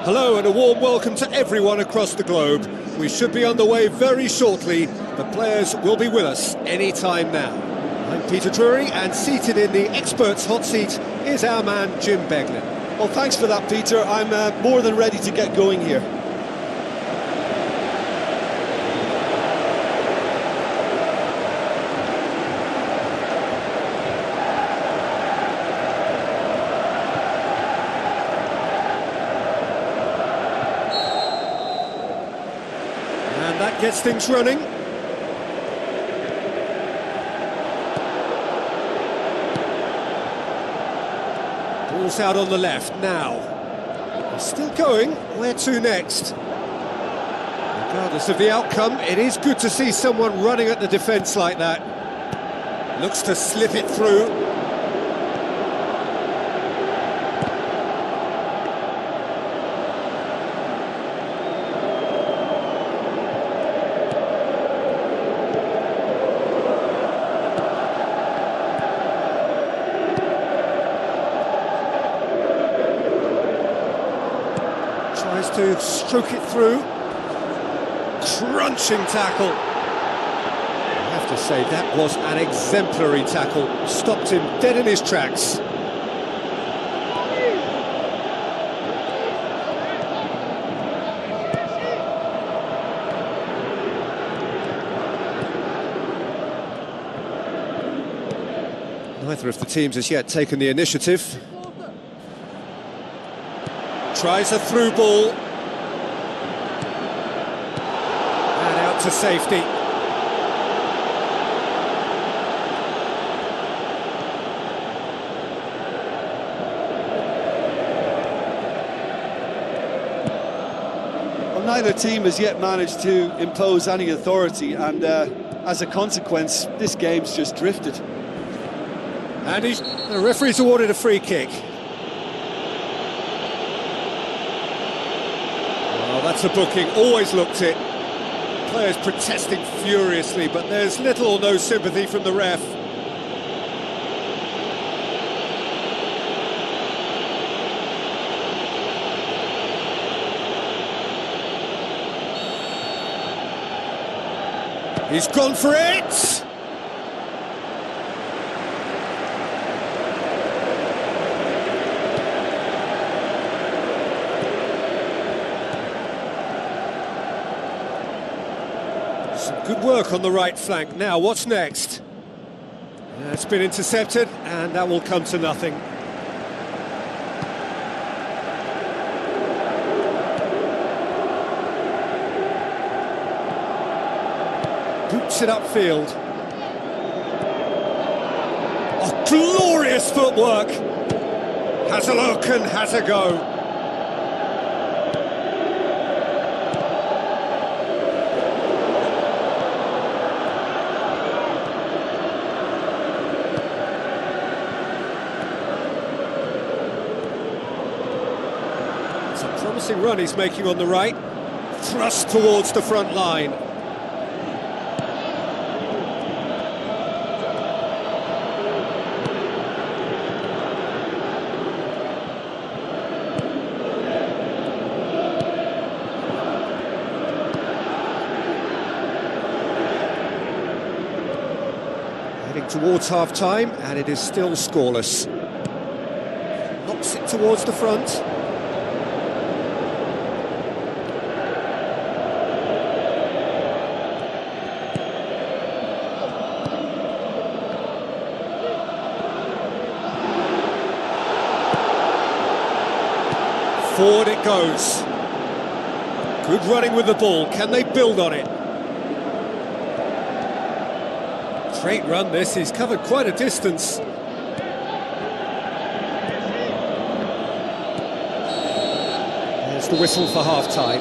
Hello and a warm welcome to everyone across the globe. We should be on the way very shortly. The players will be with us any time now. I'm Peter Drury, and seated in the experts' hot seat is our man Jim Beglin. Well, thanks for that, Peter. I'm more than ready to get going here. And that gets things running. Ball's out on the left now. He's still going. Where to next? Regardless of the outcome, it is good to see someone running at the defence like that. Looks to slip it through. Tries to stroke it through. Crunching tackle. I have to say, that was an exemplary tackle. Stopped him dead in his tracks. Neither of the teams has yet taken the initiative. Tries a through ball. And out to safety. Well, neither team has yet managed to impose any authority, and as a consequence, this game's just drifted. And the referee's awarded a free kick. That's a booking, always looked it. Players protesting furiously, but there's little or no sympathy from the ref. He's gone for it! Some good work on the right flank. Now, what's next? It's been intercepted, and that will come to nothing. Boots it upfield. Oh, glorious footwork! Has a look and has a go. It's a promising run he's making on the right. Thrust towards the front line. Heading towards half-time, and it is still scoreless. Knocks it towards the front. Forward it goes. Good running with the ball. Can they build on it? Great run this. He's covered quite a distance. There's the whistle for half-time.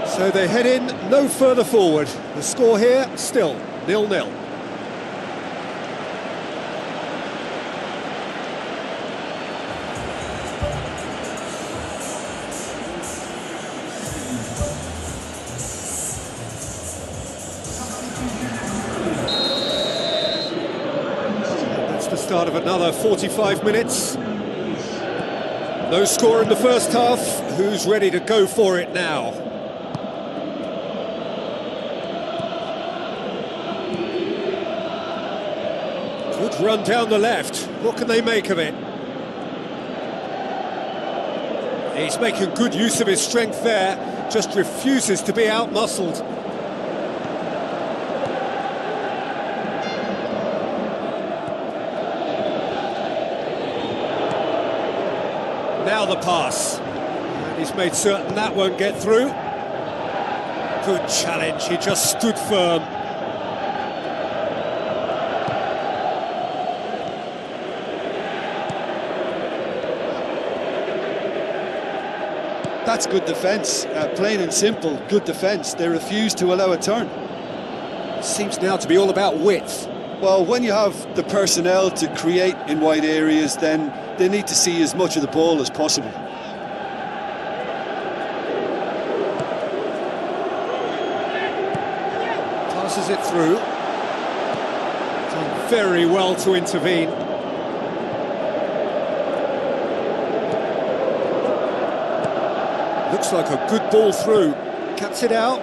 So they head in no further forward. The score here still 0-0. The start of another 45 minutes. No score in the first half. who's ready to go for it now? Good run down the left. What can they make of it? He's making good use of his strength there, just refuses to be out-muscled. Now the pass. And he's made certain that won't get through. Good challenge, he just stood firm. That's good defence, plain and simple, good defence. They refuse to allow a turn. Seems now to be all about width. Well, when you have the personnel to create in wide areas, then they need to see as much of the ball as possible. Passes it through. Done very well to intervene. Looks like a good ball through. Cuts it out.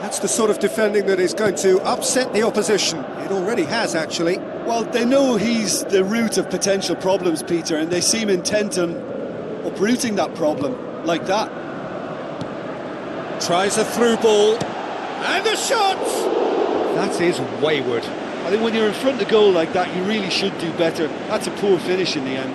That's the sort of defending that is going to upset the opposition. It already has, actually. Well, they know he's the root of potential problems, Peter, and they seem intent on uprooting that problem like that. Tries a through ball. And a shot! That is wayward. I think when you're in front of goal like that, you really should do better. That's a poor finish in the end.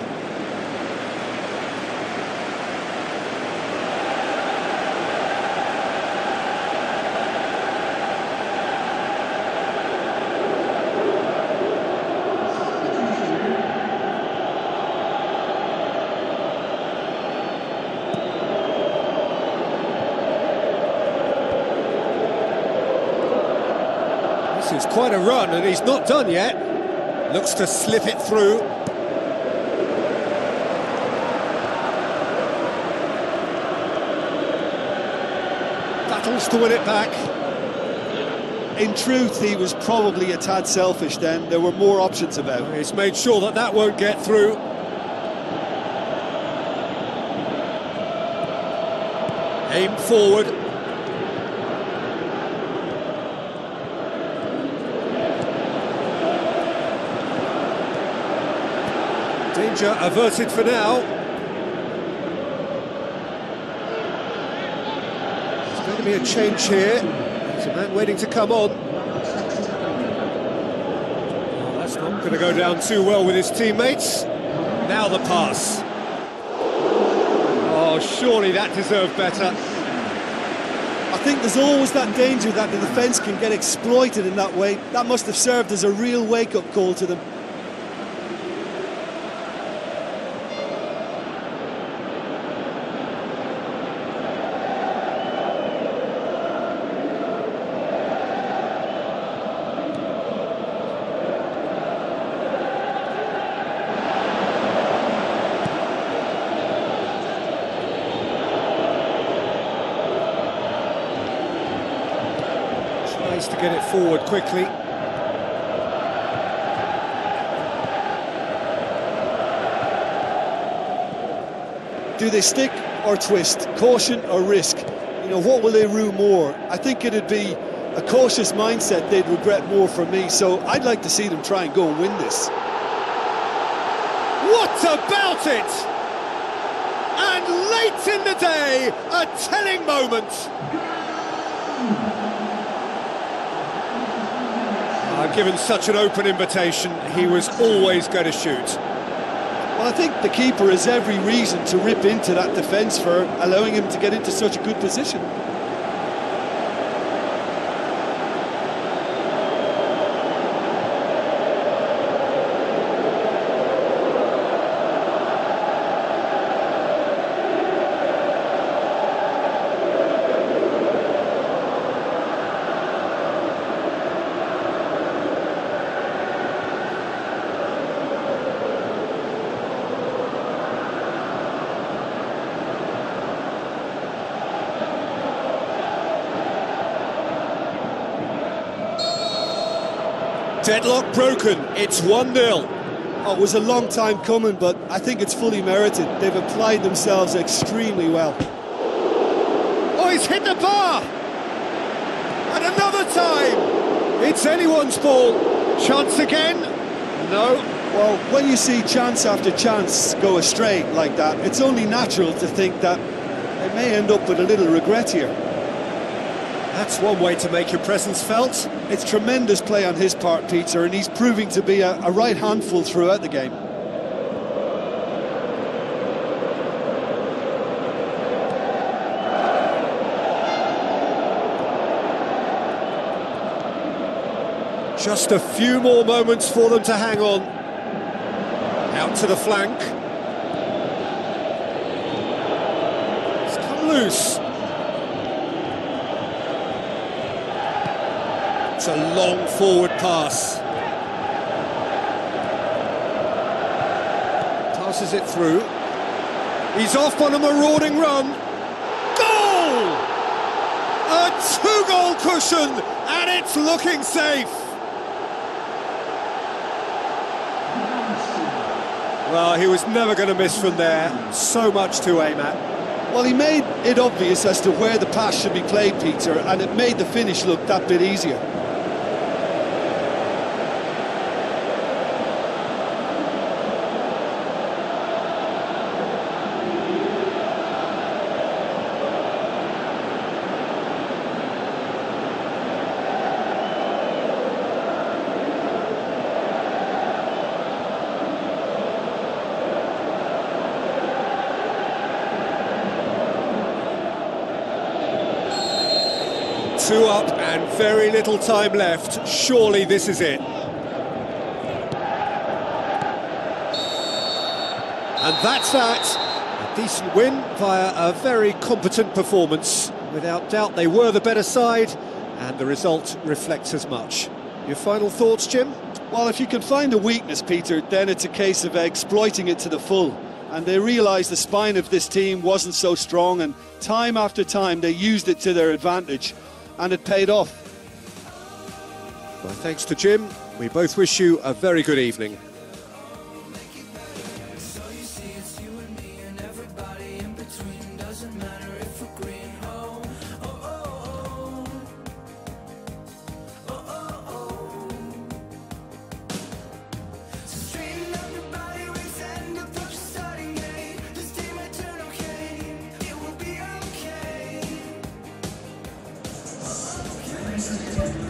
This is quite a run, and he's not done yet. Looks to slip it through. Battles to win it back. In truth, he was probably a tad selfish then. There were more options about. He's made sure that that won't get through. Aim forward. Danger averted for now. There's going to be a change here. There's a man waiting to come on. Well, that's not going to go down too well with his teammates. Now the pass. Oh, surely that deserved better. I think there's always that danger that the defence can get exploited in that way. That must have served as a real wake-up call to them. To get it forward quickly. Do they stick or twist? Caution or risk? You know, what will they rue more? I think it'd be a cautious mindset they'd regret more from me, so I'd like to see them try and go and win this. What about it? And late in the day, a telling moment. Given such an open invitation, he was always going to shoot. Well, I think the keeper has every reason to rip into that defence for allowing him to get into such a good position. Deadlock broken, it's 1-0. Oh, it was a long time coming, but I think it's fully merited. They've applied themselves extremely well. Oh, he's hit the bar! And another time! It's anyone's ball. Chance again? No. Well, when you see chance after chance go astray like that, it's only natural to think that they may end up with a little regret here. That's one way to make your presence felt. It's tremendous play on his part, Peter, and he's proving to be a right handful throughout the game. Just a few more moments for them to hang on. Out to the flank. It's come loose. It's a long forward pass. Passes it through. He's off on a marauding run. Goal! A two-goal cushion, and it's looking safe. Well, he was never going to miss from there. So much to aim at. Well, he made it obvious as to where the pass should be played, Peter, and it made the finish look that bit easier. Two up and very little time left. Surely this is it. And that's that. A decent win via a very competent performance. Without doubt, they were the better side, and the result reflects as much. Your final thoughts, Jim? Well, if you can find a weakness, Peter, then it's a case of exploiting it to the full. And they realised the spine of this team wasn't so strong, and time after time they used it to their advantage. And it paid off. Well, thanks to Jim. We both wish you a very good evening. Thank you.